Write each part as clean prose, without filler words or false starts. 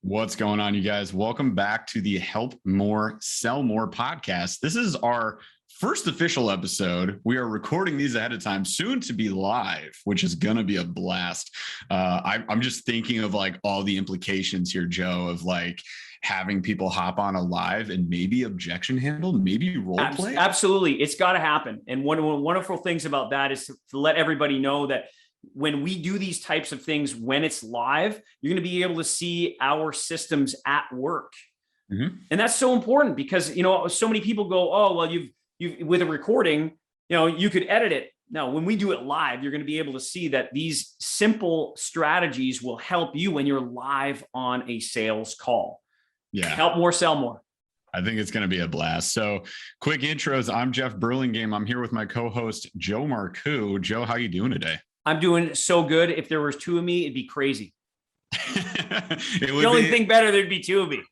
What's going on, you guys? Welcome back to the Help More, Sell More podcast. This is our first official episode. We are recording these ahead of time, soon to be live, which is going to be a blast. I'm just thinking of like all the implications here, Joe, of like having people hop on a live and maybe objection handle, maybe role play. Absolutely. It's got to happen. And one of the wonderful things about that is to let everybody know that when we do these types of things, when it's live, you're going to be able to see our systems at work. Mm-hmm. And that's so important because, so many people go, oh, well, you've with a recording, you could edit it. Now, when we do it live, you're going to be able to see that these simple strategies will help you when you're live on a sales call. Yeah. Help more, sell more. I think it's going to be a blast. So quick intros. I'm Jeff Burlingame. I'm here with my co-host, Joe Marcoux. Joe, how you doing today? I'm doing so good. If there was two of me, it'd be crazy. The only thing better, there'd be two of me.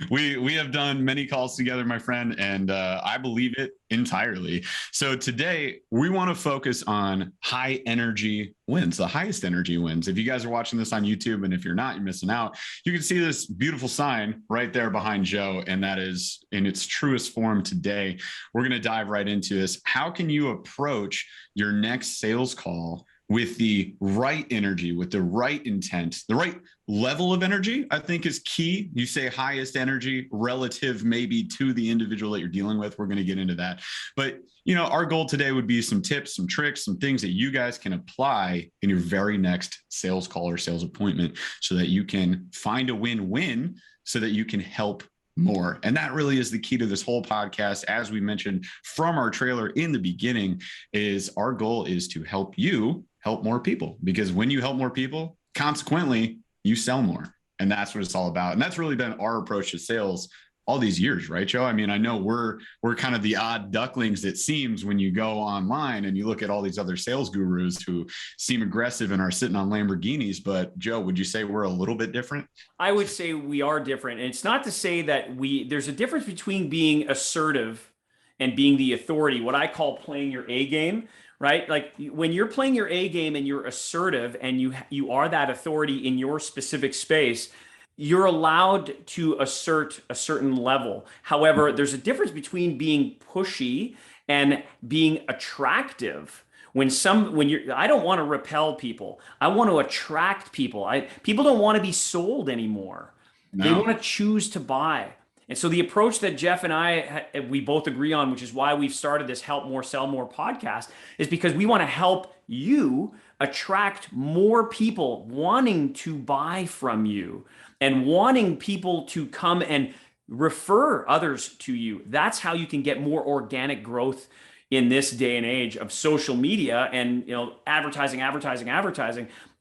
We have done many calls together, my friend, and I believe it entirely. So today we want to focus on high energy wins, the highest energy wins. If you guys are watching this on YouTube, and if you're not, you're missing out. You can see this beautiful sign right there behind Joe, and that is in its truest form today. We're going to dive right into this. How can you approach your next sales call with the right energy, with the right intent, the right level of energy, I think is key. You say highest energy relative maybe to the individual that you're dealing with. We're going to get into that. But, our goal today would be some tips, some tricks, some things that you guys can apply in your very next sales call or sales appointment so that you can find a win-win so that you can help more. And that really is the key to this whole podcast. As we mentioned from our trailer in the beginning, is our goal is to help you help more people, because when you help more people, consequently, you sell more. And that's what it's all about. And that's really been our approach to sales all these years, right, Joe? I mean, I know we're kind of the odd ducklings, it seems, when you go online and you look at all these other sales gurus who seem aggressive and are sitting on Lamborghinis. But Joe, would you say we're a little bit different? I would say we are different. And it's not to say that there's a difference between being assertive and being the authority, what I call playing your A game, right? Like when you're playing your A game and you're assertive and you are that authority in your specific space, you're allowed to assert a certain level. However, there's a difference between being pushy and being attractive. I don't want to repel people. I want to attract people. People don't want to be sold anymore. No. They want to choose to buy. And so the approach that Jeff and we both agree on, which is why we've started this Help More, Sell More podcast, is because we want to help you attract more people wanting to buy from you and wanting people to come and refer others to you. That's how you can get more organic growth in this day and age of social media and advertising.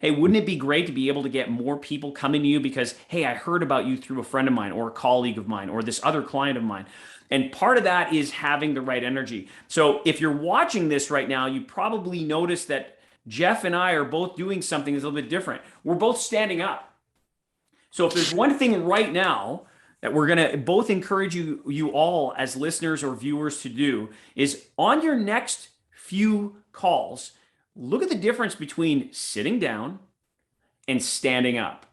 Hey, wouldn't it be great to be able to get more people coming to you because, hey, I heard about you through a friend of mine or a colleague of mine or this other client of mine. And part of that is having the right energy. So if you're watching this right now, you probably noticed that Jeff and I are both doing something that's a little bit different. We're both standing up. So if there's one thing right now that we're going to both encourage you all as listeners or viewers to do is on your next few calls, look at the difference between sitting down and standing up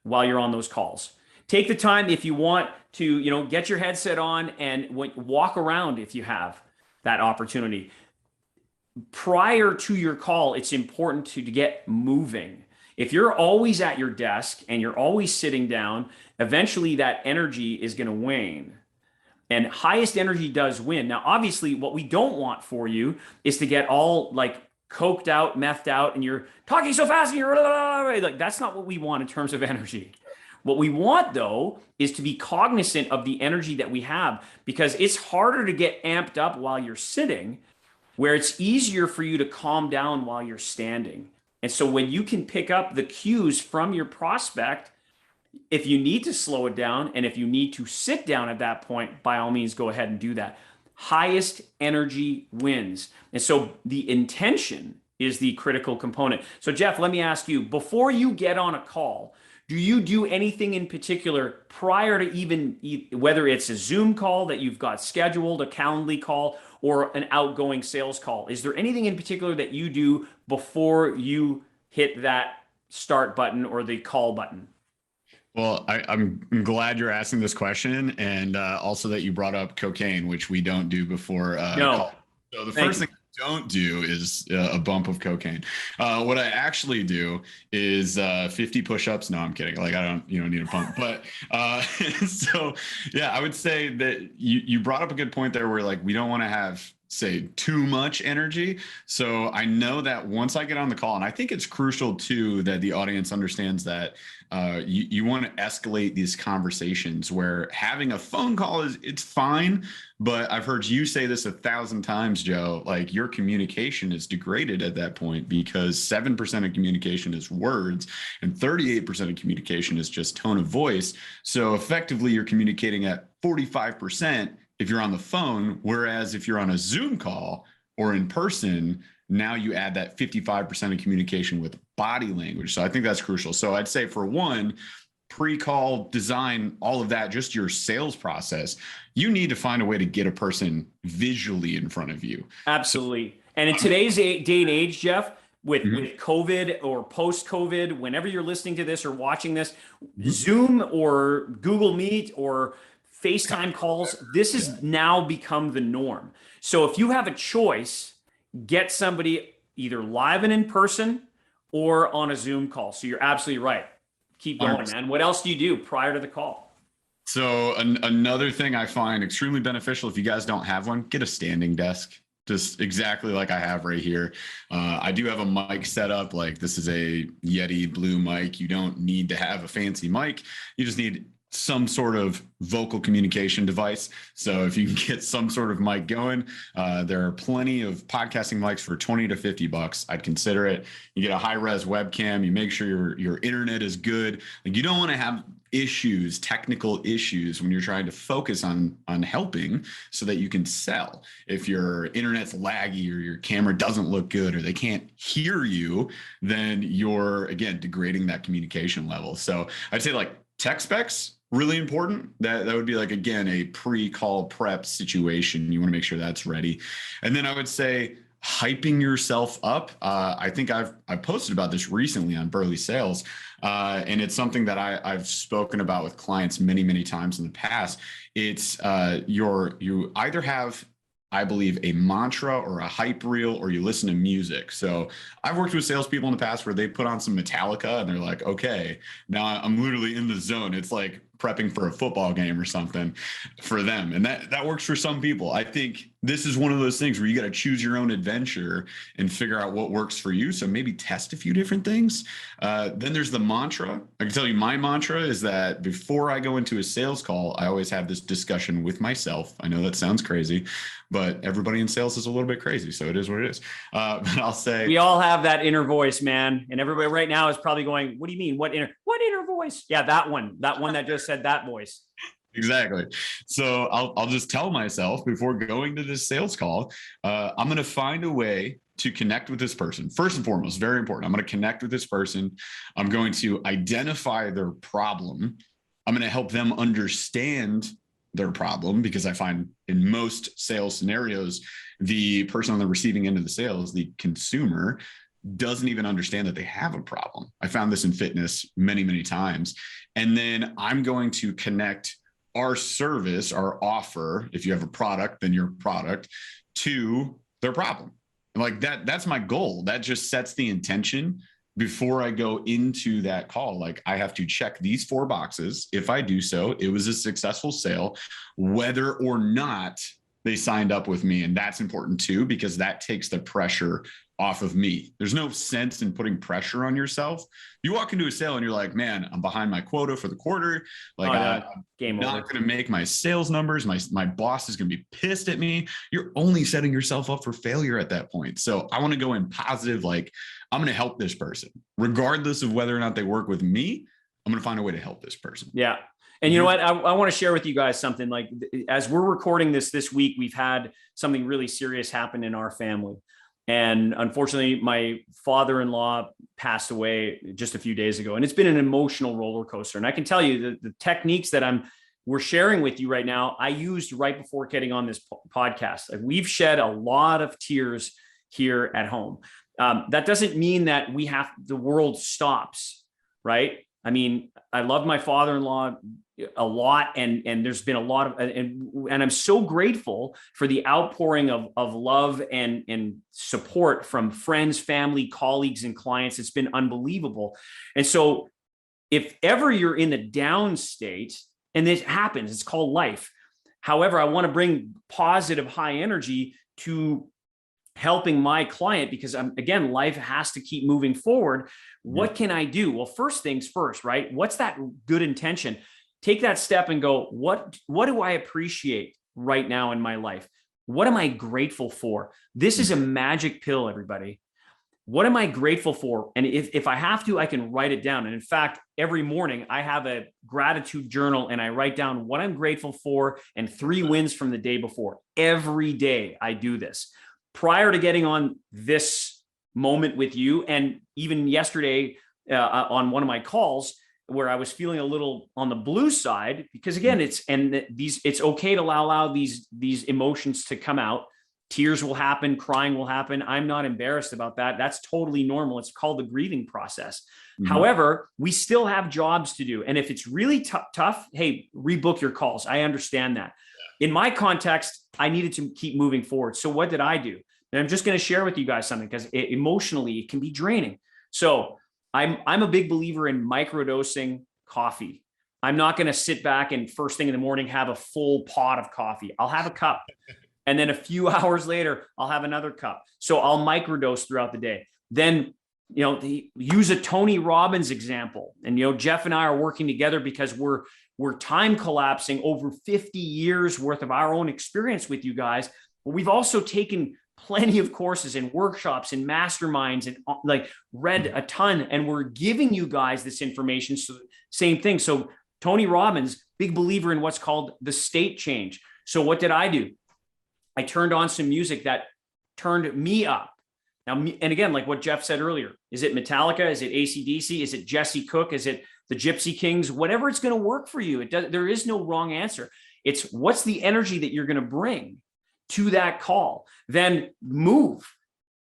while you're on those calls. Take the time if you want to, get your headset on and walk around if you have that opportunity. Prior to your call, it's important to get moving. If you're always at your desk and you're always sitting down, eventually that energy is going to wane. And highest energy does win. Now, obviously, what we don't want for you is to get all like coked out, methed out, and you're talking so fast and you're like, that's not what we want in terms of energy. What we want, though, is to be cognizant of the energy that we have, because it's harder to get amped up while you're sitting, where it's easier for you to calm down while you're standing. And so when you can pick up the cues from your prospect, if you need to slow it down and if you need to sit down at that point, by all means, go ahead and do that. Highest energy wins. And so the intention is the critical component. So Jeff, let me ask you, before you get on a call, do you do anything in particular prior to even, whether it's a Zoom call that you've got scheduled, a Calendly call, or an outgoing sales call? Is there anything in particular that you do before you hit that start button or the call button? Well, I'm glad you're asking this question, and also that you brought up cocaine, which we don't do before No, call. So the thank first you. thing I don't do is a bump of cocaine. What I actually do is 50 push-ups. No, I'm kidding. Like you don't need a pump. But so yeah, I would say that you brought up a good point there, where like we don't want to have say too much energy. So I know that once I get on the call, and I think it's crucial too that the audience understands that you want to escalate these conversations, where having a phone call it's fine, but I've heard you say this 1,000 times, Joe, like your communication is degraded at that point, because 7% of communication is words and 38% of communication is just tone of voice. So effectively you're communicating at 45% if you're on the phone, whereas if you're on a Zoom call or in person, now you add that 55% of communication with body language. So I think that's crucial. So I'd say for one, pre-call design, all of that, just your sales process, you need to find a way to get a person visually in front of you. Absolutely. And in today's day and age, Jeff, with Mhm. with COVID or post COVID, whenever you're listening to this or watching this, Mhm. Zoom or Google Meet or FaceTime calls, this Yeah. has now become the norm. So if you have a choice, get somebody either live and in person or on a Zoom call. So you're absolutely right. Keep going, 100%. man. What else do you do prior to the call? So another thing I find extremely beneficial, if you guys don't have one, get a standing desk. Just exactly like I have right here. I do have a mic set up. Like this is a Yeti Blue mic. You don't need to have a fancy mic. You just need some sort of vocal communication device. So if you can get some sort of mic going, there are plenty of podcasting mics for 20 to 50 bucks. I'd consider it. You get a high res webcam. You make sure your internet is good. Like you don't want to have issues, technical issues, when you're trying to focus on helping, so that you can sell. If your internet's laggy or your camera doesn't look good or they can't hear you, then you're again degrading that communication level. So I'd say like tech specs really important. That would be like again a pre-call prep situation. You want to make sure that's ready. And then I would say hyping yourself up. I think I posted about this recently on Burley Sales, and it's something that I've spoken about with clients many times in the past. It's you either have, I believe, a mantra or a hype reel, or you listen to music. So I've worked with salespeople in the past where they put on some Metallica and they're like, okay, now I'm literally in the zone. It's like prepping for a football game or something for them. And that works for some people. I think this is one of those things where you got to choose your own adventure and figure out what works for you. So maybe test a few different things. Then there's the mantra. I can tell you my mantra is that before I go into a sales call, I always have this discussion with myself. I know that sounds crazy, but everybody in sales is a little bit crazy. So it is what it is. But I'll say, We all have that inner voice, man. And everybody right now is probably going, what do you mean? What inner voice? Yeah, that one that just said that voice. exactly. So I'll just tell myself before going to this sales call, I'm going to find a way to connect with this person. First and foremost, very important. I'm going to connect with this person. I'm going to identify their problem. I'm going to help them understand their problem, because I find in most sales scenarios, the person on the receiving end of the sales, the consumer, doesn't even understand that they have a problem. I found this in fitness many times. And then I'm going to connect our service, our offer, if you have a product, then your product, to their problem. And like that's my goal. That just sets the intention before I go into that call. Like I have to check these 4 boxes. If I do so, it was a successful sale, whether or not they signed up with me. And that's important too, because that takes the pressure off of me. There's no sense in putting pressure on yourself. You walk into a sale and you're like, man, I'm behind my quota for the quarter. Like I'm not going to make my sales numbers. My boss is going to be pissed at me. You're only setting yourself up for failure at that point. So I want to go in positive. Like I'm going to help this person regardless of whether or not they work with me. I'm going to find a way to help this person. Yeah. And you know what? I want to share with you guys something. Like as we're recording this week, we've had something really serious happen in our family. And unfortunately, my father-in-law passed away just a few days ago. And it's been an emotional roller coaster. And I can tell you the techniques that we're sharing with you right now, I used right before getting on this podcast. Like, we've shed a lot of tears here at home. That doesn't mean that the world stops, right? I mean, I love my father-in-law a lot, and there's been a lot of, and I'm so grateful for the outpouring of love and support from friends, family, colleagues, and clients. It's been unbelievable. And so if ever you're in the down state, and this happens, it's called life. However, I want to bring positive, high energy to helping my client, because again, life has to keep moving forward. What can I do? Well, first things first, right? What's that good intention? Take that step and go, what do I appreciate right now in my life? What am I grateful for? This is a magic pill, everybody. What am I grateful for? And if I have to, I can write it down. And in fact, every morning I have a gratitude journal and I write down what I'm grateful for and 3 wins from the day before. Every day I do this. Prior to getting on this moment with you, and even yesterday on one of my calls where I was feeling a little on the blue side, because again, it's okay to allow these emotions to come out. Tears will happen, crying will happen. I'm not embarrassed about that. That's totally normal. It's called the grieving process. However, we still have jobs to do. And if it's really tough, hey, rebook your calls. I understand that. In my context, I needed to keep moving forward. So what did I do? And I'm just going to share with you guys something, because emotionally it can be draining. So I'm a big believer in microdosing coffee. I'm not going to sit back and first thing in the morning have a full pot of coffee. I'll have a cup. And then a few hours later, I'll have another cup. So I'll microdose throughout the day. Then, use a Tony Robbins example. And, Jeff and I are working together because we're time collapsing over 50 years worth of our own experience with you guys. But we've also taken plenty of courses and workshops and masterminds and read a ton. And we're giving you guys this information. So same thing. So Tony Robbins, big believer in what's called the state change. So what did I do? I turned on some music that turned me up. Now, and again, like what Jeff said earlier, is it Metallica? Is it AC/DC? Is it Jesse Cook? Is it the Gypsy Kings? Whatever it's going to work for you. There is no wrong answer. It's what's the energy that you're going to bring to that call. Then move.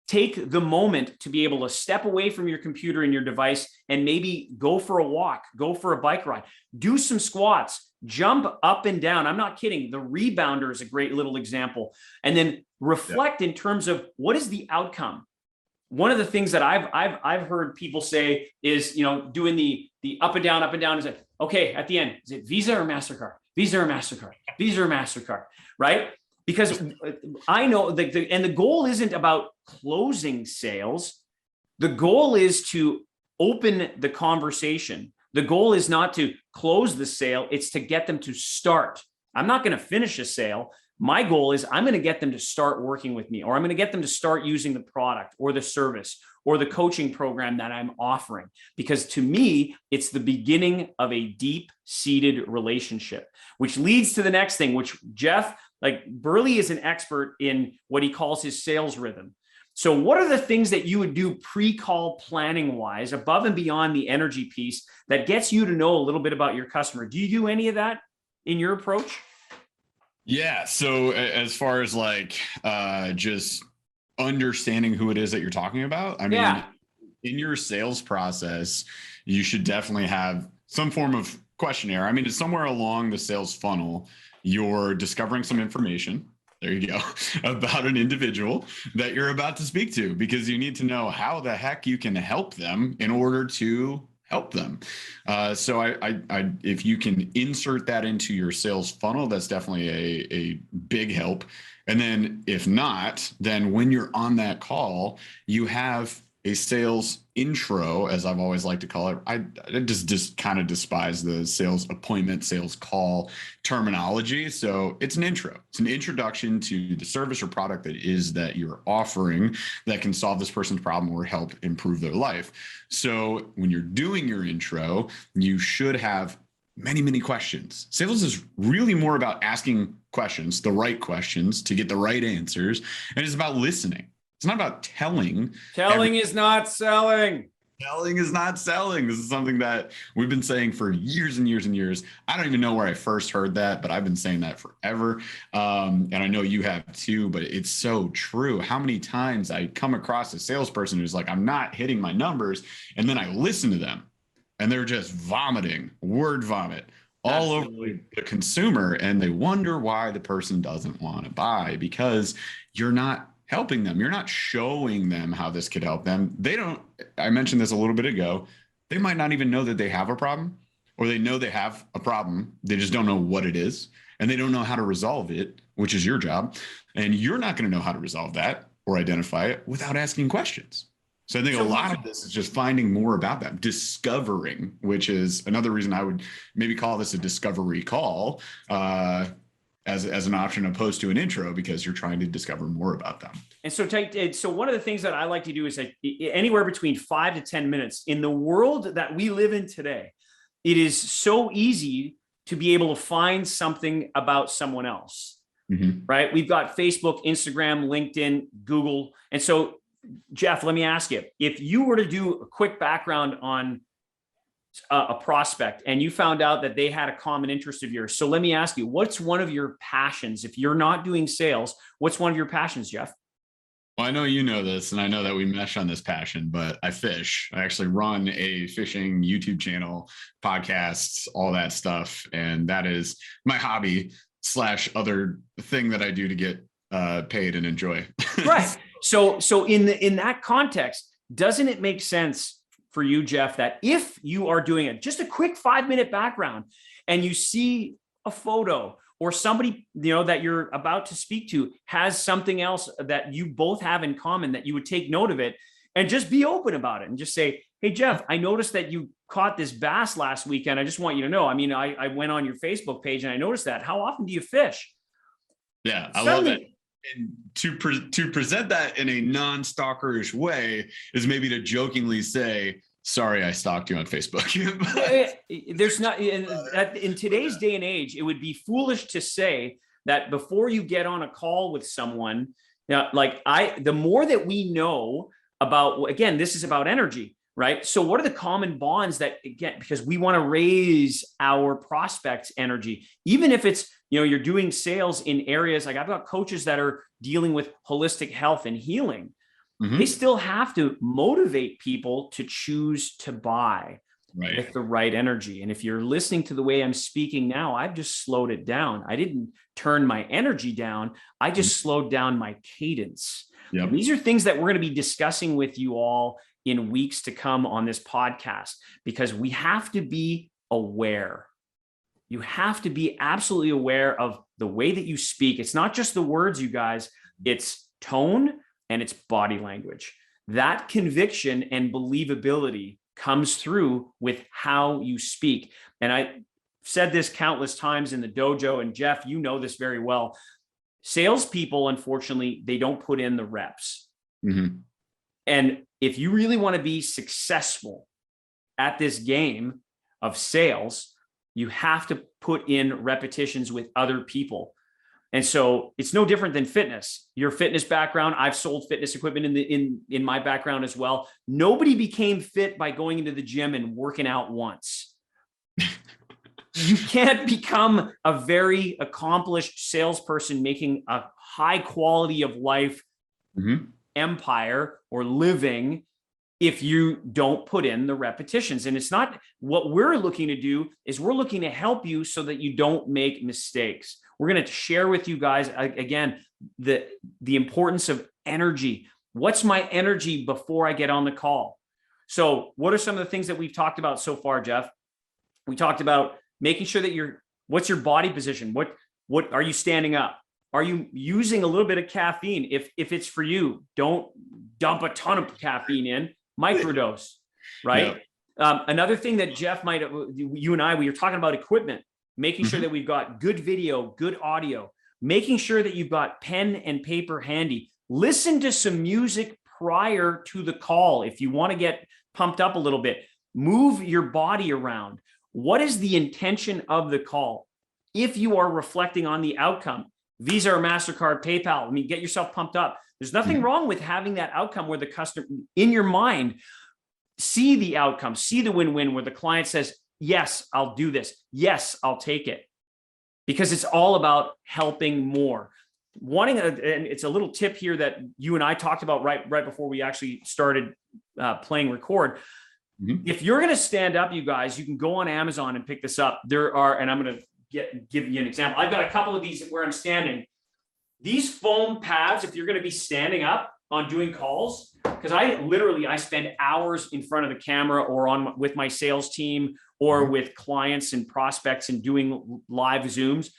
Take the moment to be able to step away from your computer and your device and maybe go for a walk, go for a bike ride, do some squats, jump up and down. I'm not kidding. The rebounder is a great little example. And then reflect in terms of what is the outcome. One of the things that I've heard people say is, doing the up and down is like, okay, at the end, is it Visa or MasterCard? Visa or MasterCard? Visa or MasterCard, right? Because I know and the goal isn't about closing sales. The goal is to open the conversation. The goal is not to close the sale. It's to get them to start. I'm not going to finish a sale. My goal is I'm going to get them to start working with me, or I'm going to get them to start using the product or the service or the coaching program that I'm offering. Because to me, it's the beginning of a deep-seated relationship, which leads to the next thing, which Jeff, Burley is an expert in what he calls his sales rhythm. So what are the things that you would do pre-call planning wise, above and beyond the energy piece, that gets you to know a little bit about your customer? Do you do any of that in your approach? Yeah. So as far as just understanding who it is that you're talking about, I mean, in your sales process, you should definitely have some form of questionnaire. I mean, it's somewhere along the sales funnel, you're discovering some information. There you go, about an individual that you're about to speak to, because you need to know how the heck you can help them in order to help them. So if you can insert that into your sales funnel, that's definitely a big help. And then if not, then when you're on that call, you have a sales intro, as I've always liked to call it. I just kind of despise the sales appointment, sales call terminology. So it's an intro. It's an introduction to the service or product that you're offering that can solve this person's problem or help improve their life. So when you're doing your intro, you should have many, many questions. Sales is really more about asking questions, the right questions to get the right answers. And it's about listening. It's not about telling. Telling is not selling. Selling is not selling. This is something that we've been saying for years and years and years. I don't even know where I first heard that, but I've been saying that forever. And I know you have too, but it's so true. How many times I come across a salesperson who's like, I'm not hitting my numbers. And then I listen to them and they're just vomiting, word vomit all over the consumer. And they wonder why the person doesn't want to buy, because you're not helping them. You're not showing them how this could help them. They don't, I mentioned this a little bit ago. They might not even know that they have a problem, or they know they have a problem. They just don't know what it is, and they don't know how to resolve it, which is your job. And you're not going to know how to resolve that or identify it without asking questions. So I think a lot of this is just finding more about them, discovering, which is another reason I would maybe call this a discovery call as an option opposed to an intro, because you're trying to discover more about them. And so one of the things that I like to do is like anywhere between 5 to 10 minutes. In the world that we live in today, it is so easy to be able to find something about someone else, right? We've got Facebook, Instagram, LinkedIn, Google. And so, Jeff, let me ask you, if you were to do a quick background on a prospect and you found out that they had a common interest of yours. So let me ask you, what's one of your passions? If you're not doing sales, what's one of your passions, Jeff? Well, I know you know this, and I know that we mesh on this passion, but I fish. I actually run a fishing YouTube channel, podcasts, all that stuff. And that is my hobby / other thing that I do to get paid and enjoy. Right. So in that context, doesn't it make sense for you, Jeff, that if you are doing just a quick 5-minute background and you see a photo or somebody, that you're about to speak to has something else that you both have in common, that you would take note of it and just be open about it and just say, hey, Jeff, I noticed that you caught this bass last weekend. I just want you to know, I mean, I went on your Facebook page and I noticed that. How often do you fish? Yeah, I love it. And to present that in a non-stalkerish way is maybe to jokingly say, sorry, I stalked you on Facebook. There's not, in today's day and age, it would be foolish to say that before you get on a call with someone, the more that we know about, again, this is about energy, right? So what are the common bonds that, again, because we want to raise our prospects' energy, even if it's, you're doing sales in areas like I've got coaches that are dealing with holistic health and healing. They still have to motivate people to choose to buy with the right energy. And if you're listening to the way I'm speaking now, I've just slowed it down. I didn't turn my energy down. I just slowed down my cadence. Yep. These are things that we're going to be discussing with you all in weeks to come on this podcast, because we have to be aware. You have to be absolutely aware of the way that you speak. It's not just the words, you guys, it's tone and it's body language. That conviction and believability comes through with how you speak. And I said this countless times in the dojo, and Jeff, you know this very well. Salespeople, unfortunately, they don't put in the reps. And if you really want to be successful at this game of sales, you have to put in repetitions with other people. And so it's no different than fitness. Your fitness background, I've sold fitness equipment in my background as well. Nobody became fit by going into the gym and working out once. You can't become a very accomplished salesperson making a high quality of life empire or living if you don't put in the repetitions. And it's not, what we're looking to do is we're looking to help you so that you don't make mistakes. We're going to share with you guys, again, the importance of energy. What's my energy before I get on the call? So what are some of the things that we've talked about so far, Jeff? We talked about making sure that what's your body position? What are you standing up? Are you using a little bit of caffeine? If it's for you, don't dump a ton of caffeine in, microdose, right? Yeah. Another thing that Jeff you and I, we were talking about equipment, making sure that we've got good video, good audio, making sure that you've got pen and paper handy. Listen to some music prior to the call. If you want to get pumped up a little bit, move your body around. What is the intention of the call? If you are reflecting on the outcome, Visa or MasterCard, PayPal, get yourself pumped up. There's nothing wrong with having that outcome where the customer in your mind, see the outcome, see the win-win where the client says, yes, I'll do this. Yes, I'll take it. Because it's all about helping more. And it's a little tip here that you and I talked about right before we actually started playing record. If you're going to stand up, you guys, you can go on Amazon and pick this up. There are, and I'm going to give you an example. I've got a couple of these where I'm standing. These foam pads, if you're going to be standing up on doing calls, because I spend hours in front of the camera or with my sales team or with clients and prospects and doing live Zooms.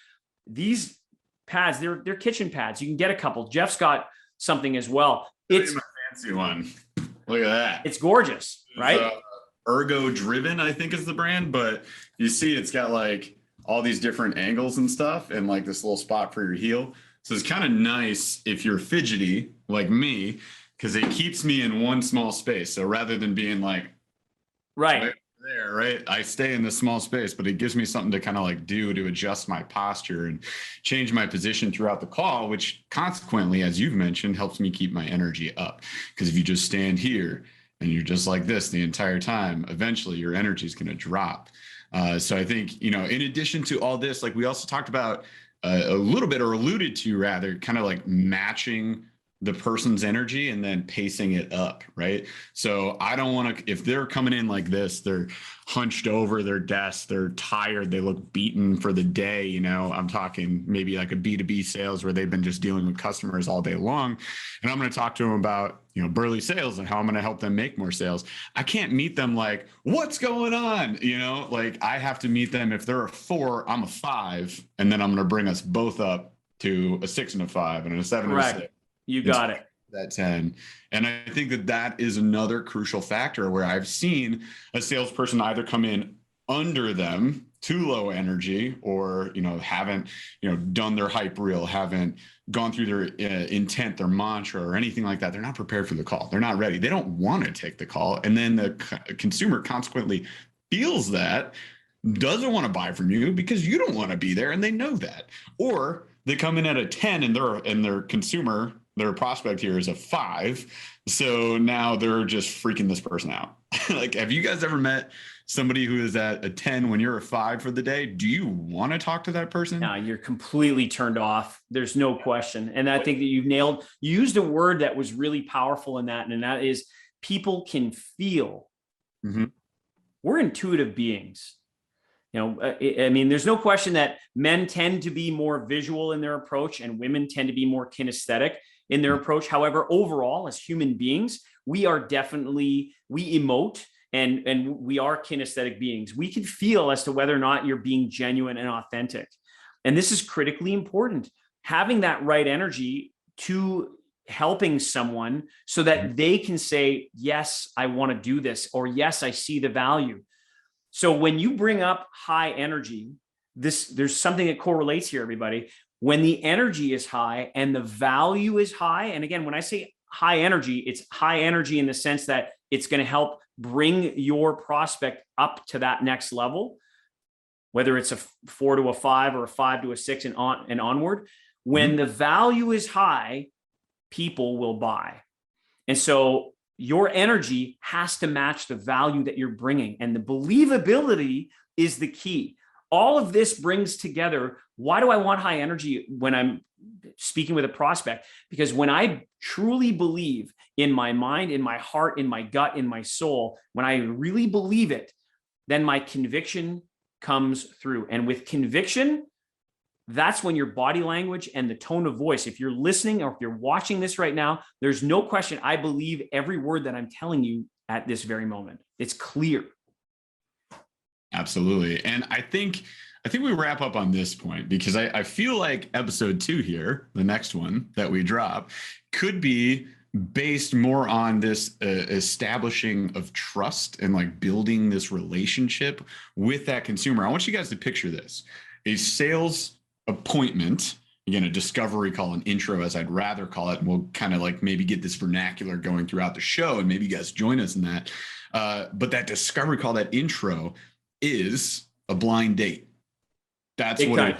These pads, they're kitchen pads. You can get a couple. Jeff's got something as well. It's my fancy one. Look at that. It's gorgeous, right? Ergo Driven, I think is the brand, but you see it's got like all these different angles and stuff and like this little spot for your heel. So it's kind of nice if you're fidgety like me, because it keeps me in one small space. So rather than being like right there, right, I stay in this small space, but it gives me something to kind of like do to adjust my posture and change my position throughout the call, which consequently, as you've mentioned, helps me keep my energy up. Because if you just stand here and you're just like this the entire time, eventually your energy is going to drop. So I think, in addition to all this, like we also talked about a little bit, or alluded to rather, kind of like matching the person's energy and then pacing it up, right? So I don't want to, if they're coming in like this, they're hunched over their desk, they're tired, they look beaten for the day, I'm talking maybe like a B2B sales where they've been just dealing with customers all day long. And I'm going to talk to them about, Burley sales and how I'm going to help them make more sales. I can't meet them like, what's going on? Like I have to meet them. If they're a 4, I'm a 5. And then I'm going to bring us both up to a 6 and a 5 and a 7 and a 6. You got it. That 10. And I think that is another crucial factor where I've seen a salesperson either come in under them, too low energy, or, haven't, done their hype reel, haven't gone through their intent, their mantra or anything like that. They're not prepared for the call. They're not ready. They don't want to take the call. And then the consumer consequently feels that, doesn't want to buy from you because you don't want to be there. And they know that. Or they come in at a 10 and their consumer, their prospect here is a 5. So now they're just freaking this person out. Like, have you guys ever met somebody who is at a 10 when you're a 5 for the day? Do you want to talk to that person? No, you're completely turned off. There's no question. And I think that you used a word that was really powerful in that. And that is people can feel. We're intuitive beings. I mean, there's no question that men tend to be more visual in their approach and women tend to be more kinesthetic in their approach. However, overall, as human beings, we emote and we are kinesthetic beings. We can feel as to whether or not you're being genuine and authentic. And this is critically important. Having that right energy to helping someone so that they can say, yes, I want to do this, or yes, I see the value. So when you bring up high energy, there's something that correlates here, everybody. When the energy is high and the value is high, and again, when I say high energy, it's high energy in the sense that it's going to help bring your prospect up to that next level, whether it's a 4 to a 5 or a 5 to a 6 and onward. When the value is high, people will buy. And so your energy has to match the value that you're bringing. And the believability is the key. All of this brings together, why do I want high energy when I'm speaking with a prospect? Because when I truly believe in my mind, in my heart, in my gut, in my soul, when I really believe it, then my conviction comes through. And with conviction, that's when your body language and the tone of voice, if you're listening or if you're watching this right now, there's no question. I believe every word that I'm telling you at this very moment. It's clear. Absolutely. And I think we wrap up on this point because I feel like episode 2 here, the next one that we drop, could be based more on this establishing of trust and like building this relationship with that consumer. I want you guys to picture this: a sales appointment, again, a discovery call, an intro, as I'd rather call it. And we'll kind of like maybe get this vernacular going throughout the show, and maybe you guys join us in that. But that discovery call, that intro, is a blind date. That's what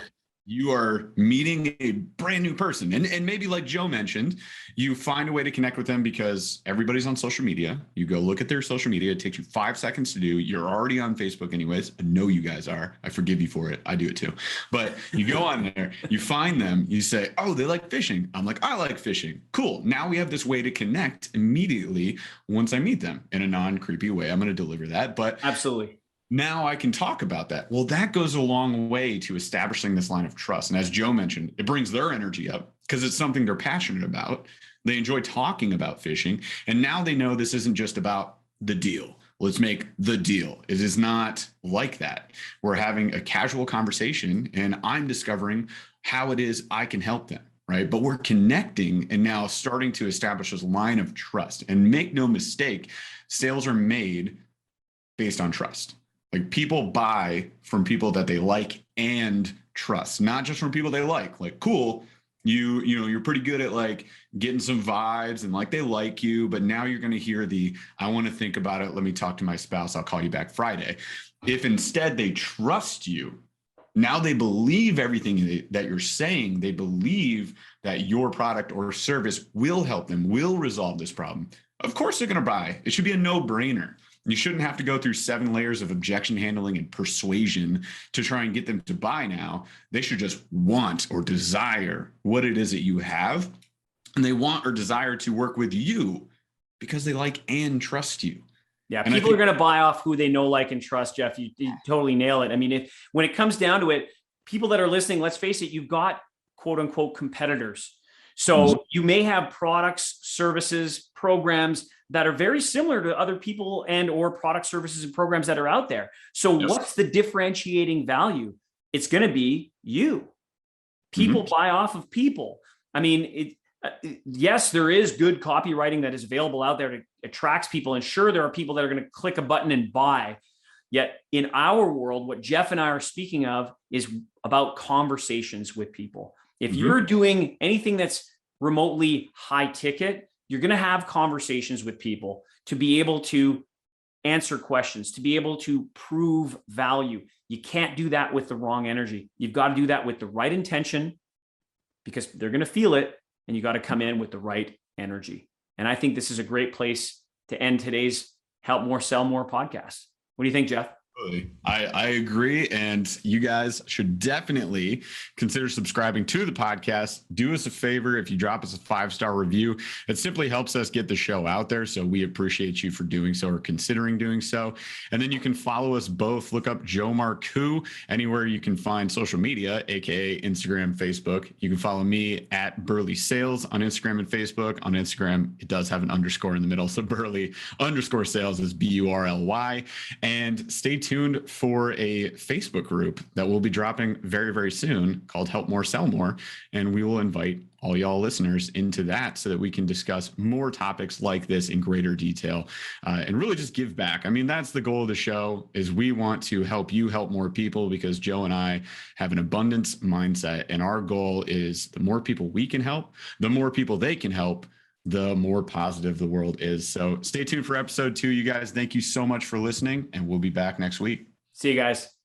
You are meeting a brand new person. And maybe like Joe mentioned, you find a way to connect with them because everybody's on social media. You go look at their social media. It takes you 5 seconds to do. You're already on Facebook anyways. I know you guys are. I forgive you for it. I do it too. But you go on there, you find them, you say, oh, they like fishing. I'm like, I like fishing. Cool. Now we have this way to connect immediately once I meet them in a non-creepy way. I'm going to deliver that. But Absolutely. now I can talk about that. Well, that goes a long way to establishing this line of trust. And as Joe mentioned, it brings their energy up because it's something they're passionate about. They enjoy talking about fishing. And now they know this isn't just about the deal. Let's make the deal. It is not like that. We're having a casual conversation and I'm discovering how it is I can help them. Right. But we're connecting and now starting to establish this line of trust. And make no mistake, sales are made based on trust. Like people buy from people that they like and trust, not just from people they like. Like, cool, you're pretty good at like getting some vibes and like they like you, but now you're going to hear I want to think about it. Let me talk to my spouse. I'll call you back Friday. If instead they trust you, now they believe everything that you're saying. They believe that your product or service will help them, will resolve this problem. Of course they're going to buy. It should be a no-brainer. You shouldn't have to go through 7 layers of objection handling and persuasion to try and get them to buy now. They should just want or desire what it is that you have. And they want or desire to work with you because they like and trust you. Yeah, and people are going to buy off who they know, like, and trust, Jeff. You totally nail it. I mean, when it comes down to it, people that are listening, let's face it, you've got quote unquote competitors. So you may have products, services, programs that are very similar to other people and or product services and programs that are out there. So what's the differentiating value? It's going to be you. People buy off of people. I mean, yes, there is good copywriting that is available out there to attract people. And sure, there are people that are going to click a button and buy. Yet in our world, what Jeff and I are speaking of is about conversations with people. If you're doing anything that's remotely high ticket, you're going to have conversations with people to be able to answer questions, to be able to prove value. You can't do that with the wrong energy. You've got to do that with the right intention because they're going to feel it, and you got to come in with the right energy. And I think this is a great place to end today's Help More, Sell More podcast. What do you think, Jeff? I agree. And you guys should definitely consider subscribing to the podcast. Do us a favor. If you drop us a 5-star review, it simply helps us get the show out there. So we appreciate you for doing so or considering doing so. And then you can follow us both. Look up Joe Marcoux anywhere you can find social media, AKA Instagram, Facebook. You can follow me at Burley Sales on Instagram and Facebook. On Instagram, it does have an underscore in the middle. So Burley_sales is BURLY. And stay tuned for a Facebook group that will be dropping very, very soon called Help More, Sell More. And we will invite all y'all listeners into that so that we can discuss more topics like this in greater detail and really just give back. I mean, that's the goal of the show is we want to help you help more people because Joe and I have an abundance mindset. And our goal is the more people we can help, the more people they can help, the more positive the world is. So stay tuned for episode 2, you guys. Thank you so much for listening, and we'll be back next week. See you guys.